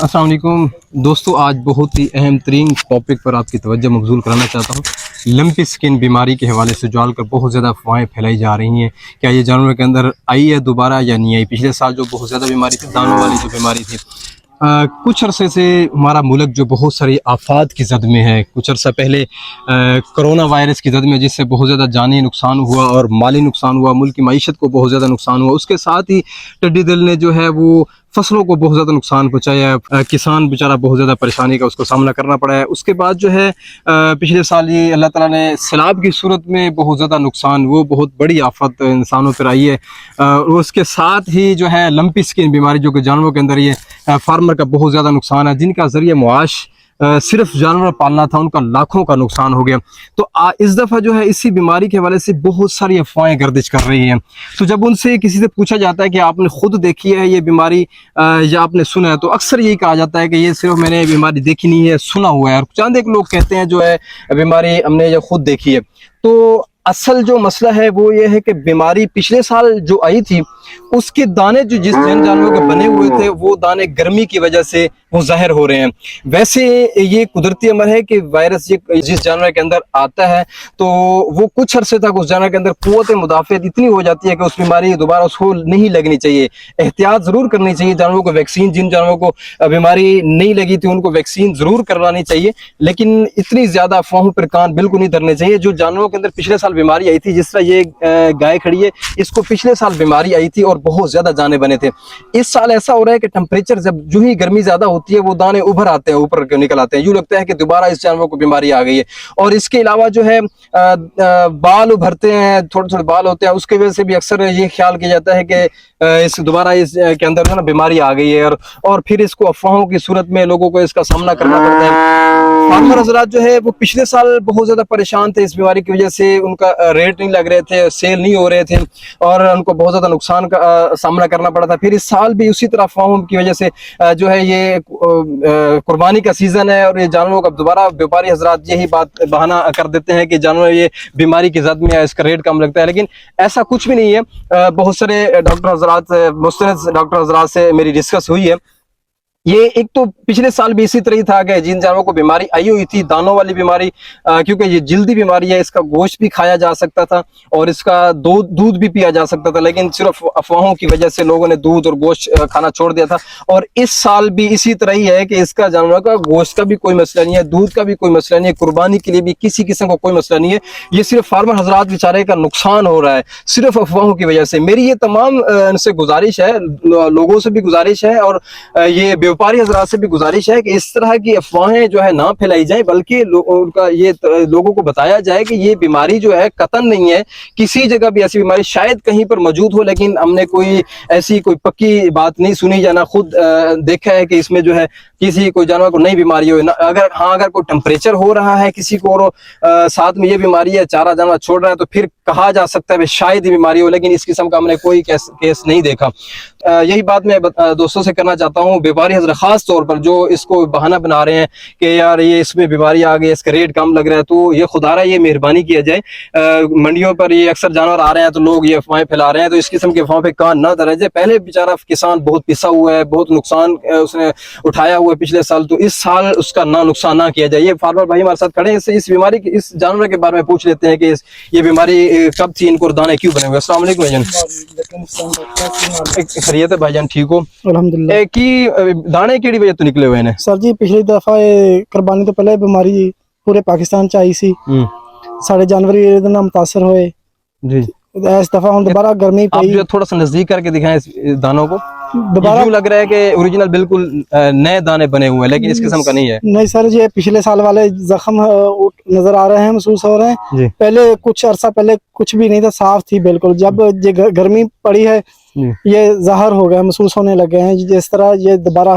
अस्सलाम वालेकुम दोस्तों, आज बहुत ही अहम तरीन टॉपिक पर आपकी तवज्जो मबज़ूल कराना चाहता हूँ। लंपी स्किन बीमारी के हवाले से जो आजकल बहुत ज़्यादा अफवाहें फैलाई जा रही हैं, क्या ये जानवर के अंदर आई है दोबारा या नहीं आई। पिछले साल जो बहुत ज़्यादा बीमारी थी, दानों वाली जो बीमारी थी, कुछ अरसे से हमारा मुल्क जो बहुत सारी आफात की जद में है। कुछ अरसा पहले कोरोना वायरस की जद में, जिससे बहुत ज़्यादा जानी नुकसान हुआ और माली नुकसान हुआ, मुल्क की मईशत को बहुत ज़्यादा नुकसान हुआ। उसके साथ ही टिड्डी दल ने जो है वो फसलों को बहुत ज़्यादा नुकसान पहुँचाया। किसान बेचारा बहुत ज़्यादा परेशानी का उसको सामना करना पड़ा है। उसके बाद जो है पिछले साल ये अल्लाह ताला ने सैलाब की सूरत में बहुत ज़्यादा नुकसान, वो बहुत बड़ी आफत इंसानों पर आई है। और उसके साथ ही जो है लंपी स्किन बीमारी, जो कि जानवरों के अंदर ये फार्मर का बहुत ज़्यादा नुकसान है, जिनका ज़रिए मुआश सिर्फ जानवर पालना था, उनका लाखों का नुकसान हो गया। तो इस दफ़ा जो है इसी बीमारी के हवाले से बहुत सारी अफवाहें गर्दिश कर रही हैं। तो जब उनसे किसी से पूछा जाता है कि आपने खुद देखी है ये बीमारी या आपने सुना है, तो अक्सर यही कहा जाता है कि ये सिर्फ मैंने बीमारी देखी नहीं है, सुना हुआ है। और चंद एक लोग कहते हैं जो है बीमारी हमने ये खुद देखी है। तो असल जो मसला है वो ये है कि बीमारी पिछले साल जो आई थी, उसके दाने जो जिस जानवरों के बने हुए थे, वो दाने गर्मी की वजह से वो ज़ाहिर हो रहे हैं। वैसे ये कुदरती अमर है कि वायरस जिस जानवर के अंदर आता है, तो वो कुछ अरसे तक उस जानवर के अंदर क़ुव्वत मुदाफ़अत इतनी हो जाती है कि उस बीमारी दोबारा उसको नहीं लगनी चाहिए। एहतियात ज़रूर करनी चाहिए जानवरों को। वैक्सीन, जिन जानवरों को बीमारी नहीं लगी थी उनको वैक्सीन ज़रूर करवानी चाहिए, लेकिन इतनी ज़्यादा अफवाहों पर कान बिल्कुल नहीं धरने चाहिए। जो जानवरों के अंदर पिछले साल बीमारी आई थी, जिस तरह ये गाय खड़ी है, इसको पिछले साल बीमारी आई थी और बहुत ज़्यादा जाने बने थे। इस साल ऐसा हो रहा है कि टेम्परेचर जब जो ही गर्मी ज़्यादा होती है, वो दाने उभर आते हैं, ऊपर निकल आते हैं। यूँ लगता है कि दोबारा इस जानवर को बीमारी आ गई है। और इसके अलावा जो है बाल उभरते हैं, थोड़े थोड़े बाल होते हैं, उसकी वजह से भी अक्सर ये ख्याल किया जाता है कि इस दोबारा इस के अंदर जो ना बीमारी आ गई है। और फिर इसको अफवाहों की सूरत में लोगों को इसका सामना करना पड़ता है। फार्मर हजरात जो है वो पिछले साल बहुत ज़्यादा परेशान थे इस बीमारी की वजह से। उनका रेट नहीं लग रहे थे, सेल नहीं हो रहे थे और उनको बहुत ज़्यादा नुकसान का सामना करना पड़ा था। फिर इस साल भी उसी तरह अफवाहों की वजह से जो है ये कुर्बानी का सीज़न है और ये जानवरों का दोबारा व्यापारी हजरात यही बात बहाना कर देते हैं कि जानवर ये बीमारी की जद में है, इसका रेट कम लगता है। लेकिन ऐसा कुछ भी नहीं है। बहुत सारे डॉक्टर हजरात, मुस्तनद डॉक्टर हजरात से मेरी डिस्कस हुई है। ये एक तो पिछले साल भी इसी तरह ही था कि जिन जानवरों को बीमारी आई हुई थी, दानों वाली बीमारी, क्योंकि ये जल्दी बीमारी है, इसका गोश्त भी खाया जा सकता था और इसका दूध भी पिया जा सकता था, लेकिन सिर्फ अफवाहों की वजह से लोगों ने दूध और गोश्त खाना छोड़ दिया था। और इस साल भी इसी तरह ही है कि इसका जानवर का गोश्त का भी कोई मसला नहीं है, दूध का भी कोई मसला नहीं है, कुर्बानी के लिए भी किसी किस्म का कोई मसला नहीं है। ये सिर्फ फार्मर हजरात बेचारे का नुकसान हो रहा है सिर्फ अफवाहों की वजह से। मेरी ये तमाम इनसे गुजारिश है, लोगों से भी गुजारिश है और ये व्यापारी हजरात से भी गुजारिश है कि इस तरह की अफवाहें जो है ना फैलाई जाए, बल्कि उनका ये लोगों को बताया जाए कि ये बीमारी जो है कतन नहीं है। किसी जगह भी ऐसी बीमारी शायद कहीं पर मौजूद हो, लेकिन हमने कोई ऐसी कोई पक्की बात नहीं सुनी या ना खुद देखा है कि इसमें जो है किसी कोई जानवर को नई बीमारी हो। अगर कोई टेम्परेचर हो रहा है किसी को और साथ में ये बीमारी है, चारा जानवर छोड़ रहा है, तो फिर कहा जा सकता है शायद ही बीमारी हो, लेकिन इस किस्म का हमने कोई केस नहीं देखा। यही बात मैं दोस्तों से करना चाहता हूँ, व्यापारी हजरात खास तौर पर जो इसको बहाना बना रहे हैं कि यार ये इसमें बीमारी आ गई, इसका रेट कम लग रहा है, तो ये खुदारा ये मेहरबानी किया जाए। मंडियों पर ये अक्सर जानवर आ रहे हैं तो लोग ये अफवाहें फैला रहे हैं, तो इस किस्म की अफवाहों पे कान ना धरा जाए। पहले बेचारा किसान बहुत पिसा हुआ है, बहुत नुकसान उसने उठाया हुआ है पिछले साल, तो इस साल उसका नुकसान ना किया जाए। ये फार्मर भाई हमारे साथ खड़े हैं, इस बीमारी की, इस जानवर के बारे में पूछ लेते हैं कि ये बीमारी कब थी, इनको दाने क्यों बने हुए। अस्सलाम वालेकुम भाईजान। खैरियत है भाईजान, ठीक हो? अल्हम्दुलिल्लाह। की दाने केड़ी वजह तो निकले हुए ने सर जी पिछली दफा कुर्बानी तो पहले बीमारी पूरे पाकिस्तान च आई सी, सारे जानवर ਇਹਦੇ ਨਾਲ मुतासर होए जी। इस दफा हम दोबारा गर्मी आप पई। जो थोड़ा सा नजदीक करके दिखाएं इस दानों को। दोबारा यूं लग रहा है कि ओरिजिनल बिल्कुल नए दाने बने हुए हैं, लेकिन इस किस्म का नहीं है। नहीं सर, ये पिछले साल वाले जख्म नजर आ रहे हैं, महसूस हो रहे हैं जी। पहले कुछ अरसा पहले कुछ भी नहीं था, साफ थी बिल्कुल। जब ये गर्मी पड़ी है ये ज़ाहिर हो गया, महसूस होने लगे हैं जिस तरह ये दोबारा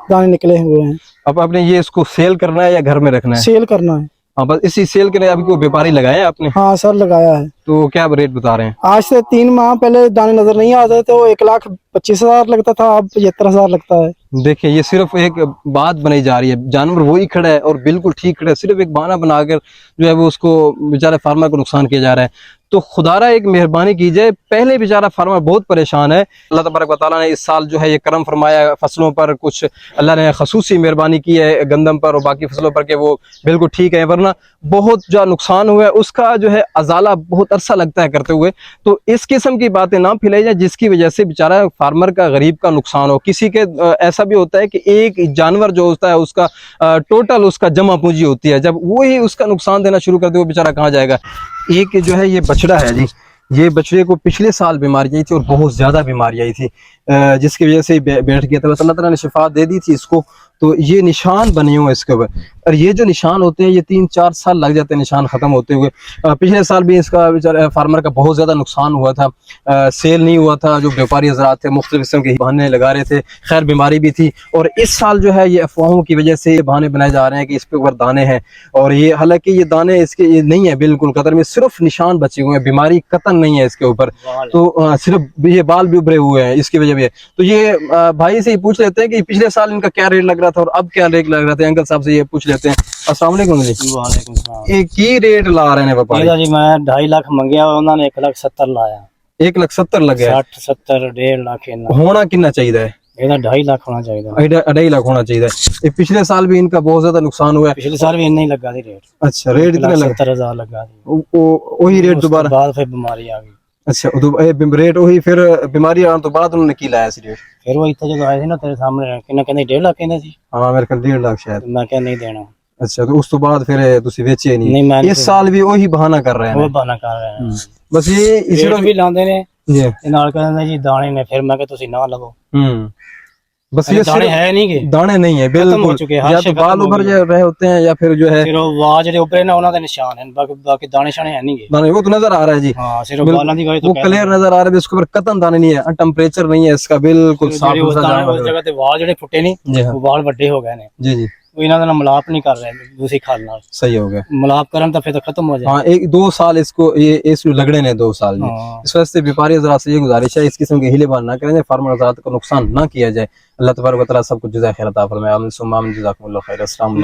दाने निकले हुए हैं। अब आपने ये इसको सेल करना है या घर में रखना है? सेल करना है। हाँ, बस इसी सेल के लिए अभी कोई व्यापारी लगाया है आपने? हाँ सर, लगाया है। तो क्या रेट बता रहे हैं? आज से 3 माह पहले दाने नजर नहीं आते तो 1,25,000 लगता था, अब 75,000 लगता है। देखिए ये सिर्फ एक बात बनाई जा रही है, जानवर वही खड़ा है और बिल्कुल ठीक खड़ा है, सिर्फ एक बहाना बनाकर जो है वो उसको बेचारे फार्मर को नुकसान किया जा रहा है। तो खुदारा एक मेहरबानी कीजिए, पहले बेचारा फार्मर बहुत परेशान है, अल्लाह तबारक व तआला ने इस साल जो है ये करम फरमाया, फसलों पर कुछ अल्लाह ने खसूसी मेहरबानी की है गंदम पर और बाकी फसलों पर, के वो बिल्कुल ठीक है, वरना बहुत जो नुकसान हुआ है उसका जो है अजाला बहुत अरसा लगता है करते हुए। तो इस किस्म की बातें ना फैलाई जाए जिसकी वजह से बेचारा फार्मर का, गरीब का नुकसान हो। किसी के ऐसा भी होता है कि एक जानवर जो होता है उसका टोटल उसका जमा पूंजी होती है, जब वही उसका नुकसान देना शुरू कर दे वो बेचारा कहाँ जाएगा। एक जो है ये बछड़ा है जी, ये बछड़े को पिछले साल बीमारी आई थी और बहुत ज्यादा बीमारी आई थी, जिसकी वजह से बैठ गया था, बस अल्लाह ताला ने शिफा दे दी थी इसको। तो ये निशान बने हुए इसके ऊपर, और ये जो निशान होते हैं ये 3-4 साल लग जाते हैं निशान खत्म होते हुए। पिछले साल भी इसका बेचारा फार्मर का बहुत ज्यादा नुकसान हुआ था, सेल नहीं हुआ था, जो व्यापारी हजरात थे मुख्तलिफ किस्म के बहाने लगा रहे थे, खैर बीमारी भी थी। और इस साल जो है ये अफवाहों की वजह से ये बहाने बनाए जा रहे हैं कि इस पे ऊपर दाने हैं, और ये हालांकि ये दाने इसके ये नहीं है बिल्कुल, कतर में सिर्फ निशान बचे हुए हैं, बीमारी कतन नहीं है इसके ऊपर। तो सिर्फ ये बाल भी उभरे हुए हैं, इसकी वजह भी है। तो ये भाई से ही पूछ लेते हैं कि पिछले साल इनका क्या रेट लग रहा था और अब क्या रेट लग रहा था, अंकल साहब से ये पूछ लेते हैं। अस्सलाम वालेकुम जी। वालेकुम सलाम। ਇਹ ਕੀ ਰੇਟ ਲਾ ਰਹੇ ਨੇ ਵਪਾਰੀ? ਇਹਦਾ ਜੀ ਮੈਂ 2.5 ਲੱਖ ਮੰਗਿਆ, ਉਹਨਾਂ ਨੇ 1,70,000 ਲਾਇਆ। 1,70,000 ਲੱਗਿਆ। 60 70 1.5 ਲੱਖ ਇਹਨਾਂ ਹੋਣਾ ਕਿੰਨਾ ਚਾਹੀਦਾ ਹੈ? ਇਹਦਾ 2.5 ਲੱਖ ਹੋਣਾ ਚਾਹੀਦਾ। 2.5 लाख होना चाहिए। ये पिछले साल भी इनका बहुत ज्यादा नुकसान हुआ है। ਪਿਛਲੇ ਸਾਲ ਵੀ ਇੰਨਾ ਹੀ ਲੱਗਾ ਸੀ ਰੇਟ। अच्छा रेट इतना लगा? 70,000 ਲੱਗਾ ਸੀ। वही रेट ਉਸ ਤੋਂ दोबारा? ਬਾਅਦ ਫਿਰ ਬਿਮਾਰੀ ਆ ਗਈ। अच्छा रेट वही, फिर बीमारी आने तो बाद उन्होंने की लाया सी रेट? ਫਿਰ ਉਹ ਇੱਥੇ ਜਦੋਂ ਆਏ ਸੀ ਨਾ ਤੇਰੇ ਸਾਹਮਣੇ ਕਿੰਨਾ ਕਹਿੰਦੇ 1.5 ਲੱਖ ਕਹਿੰਦੇ ਸੀ। हाँ मेरे ख्याल 1.5 लाख शायद। ਮੈਂ ਕਿਹਾ ਨਹੀਂ ਦੇਣਾ। अच्छा तो उस तो बाद फिर तुसी बेचे नहीं, नहीं? मैं इस साल भी वही बहाना कर रहे ਉਹ हैं ਬਹਾਨਾ ਕਰ ਰਹੇ ਨੇ। बस ये इसी ਰੇਟ ਵੀ ਲਾਉਂਦੇ ਨੇ जी। ਤੇ ਨਾਲ ਕਹਿੰਦੇ ਜੀ ਦਾਣੇ ਨੇ, ਫਿਰ ਮੈਂ ਕਿਹਾ ਤੁਸੀਂ ਨਾ ਲਵੋ। बस ये ਦਾਣੇ सिर्फ ਹੈ ਨਹੀਂਗੇ, दाने नहीं है खत्म हो बिल्कुल, चुके हैं, हर या शे तो बाल खत्म हो उभर गया। रहे होते हैं या फिर जो है ਫਿਰ ਉਹ ਵਾਹ ਜਿਹੜੇ ਉੱਪਰੇ ਨੇ ਉਹਨਾਂ ਦੇ ਨਿਸ਼ਾਨ ਹਨ, ਬਾਕੀ ਦਾਣੇ ਸ਼ਾਣੇ ਹੈ ਨਹੀਂਗੇ। दाने, वो तो नजर आ रहा है जी, ਹਾਂ ਸਿਰਫ ਬਾਲਾਂ ਦੀ ਗਾੜੀ वो ਤੋਂ क्लियर नजर आ रहा है, इसके ऊपर कतन दाने नहीं है, टेम्परेचर नहीं है इसका, बिल्कुल साफ ਉਸ सुथरा जानवर है। ਜਗ੍ਹਾ ਤੇ ਵਾਲ ਜਿਹੜੇ ਫੁੱਟੇ ਨਹੀਂ, जी हाँ ਉਹ ਵਾਲ ਵੱਡੇ ਹੋ ਗਏ ਨੇ। जी जी ਉਹ ਇਹਨਾਂ ਦਾ ਨਾਲ ਮਿਲਾਪ ਨਹੀਂ ਕਰ ਰਹੇ ਦੂਸਰੀ ਖਾਲ ਨਾਲ। सही हो गया। ਮਿਲਾਪ ਕਰਨ ਤਾਂ ਫਿਰ ਤਾਂ खत्म हो जाए। हाँ 1-2 साल इसको ये इसको लगने ने 2 साल जी। हाँ। इस वजह से व्यापारी हजरात से ये गुजारिश है इस किस्म के हीले बाल ना करें, फार्मर हजरात को नुकसान ना किया जाए। अल्लाह तबारक व तआला सबको जज़ाए खैर अता फरमाए। आमीन सुम्मा आमीन, जज़ाकुमुल्लाह खैर। अस्सलाम वालेकुम।